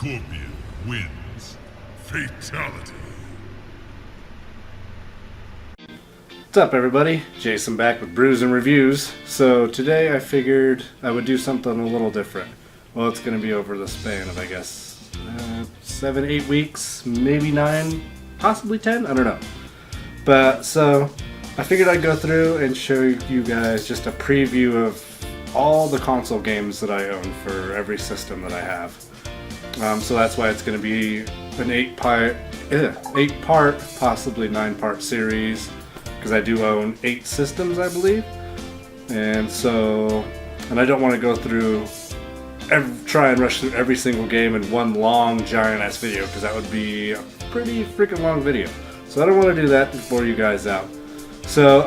Scorpion wins. Fatality. What's up, everybody? Jason back with Brews and Reviews. So today I figured I would do something a little different. Well, it's going to be over the span of, I guess, 7, 8 weeks, maybe 9, possibly 10, I don't know. But so I figured I'd go through and show you guys just a preview of all the console games that I own for every system that I have. So that's why it's going to be an 8-part, possibly 9-part series, because I do own 8 systems, I believe. And I don't want to go through, try and rush through every single game in one long, giant-ass video, because that would be a pretty freaking long video. So I don't want to do that and bore you guys out. So,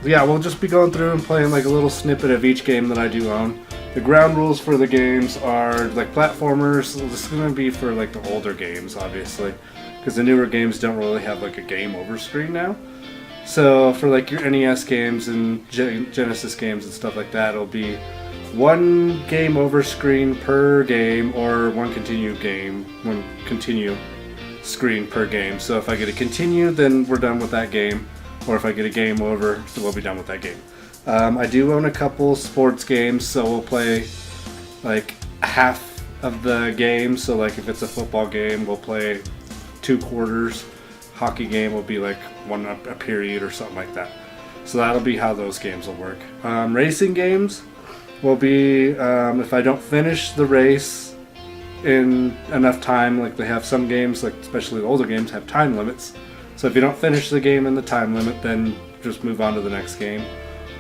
yeah, we'll just be going through and playing like a little snippet of each game that I do own. The ground rules for the games are like platformers. This is going to be for like the older games, obviously, because the newer games don't really have like a game over screen now. So for like your NES games and Genesis games and stuff like that, it'll be one game over screen per game, or one continue screen per game. So if I get a continue, then we're done with that game. Or if I get a game over, then we'll be done with that game. I do own a couple sports games, so we'll play like half of the game. So like if it's a football game, we'll play 2 quarters. Hockey game will be like a period or something like that. So that'll be how those games will work. Racing games will be if I don't finish the race in enough time. Like they have some games, like especially the older games, have time limits. So if you don't finish the game in the time limit, then just move on to the next game.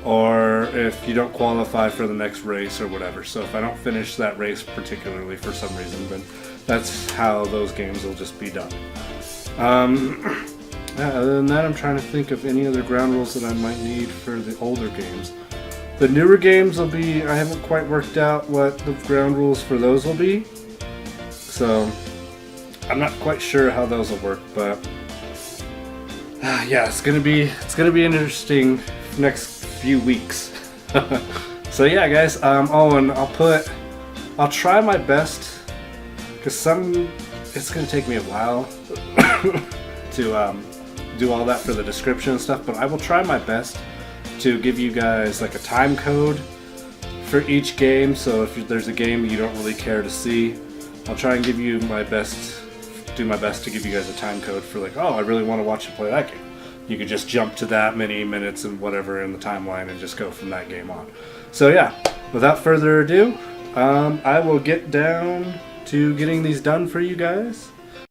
Or if you don't qualify for the next race or whatever. So if I don't finish that race particularly for some reason, then that's how those games will just be done. Yeah, other than that, I'm trying to think of any other ground rules that I might need for the older games. The newer games will be, I haven't quite worked out what the ground rules for those will be. So I'm not quite sure how those will work, but yeah, it's gonna be an interesting next few weeks. So yeah, guys. Oh, and I'll try my best, because it's gonna take me a while to do all that for the description and stuff. But I will try my best to give you guys like a time code for each game. So if there's a game you don't really care to see, I'll try and give you my best. Do my best to give you guys a time code for like, oh, I really want to watch you play that game. You could just jump to that many minutes and whatever in the timeline and just go from that game on. So yeah, without further ado, I will get down to getting these done for you guys.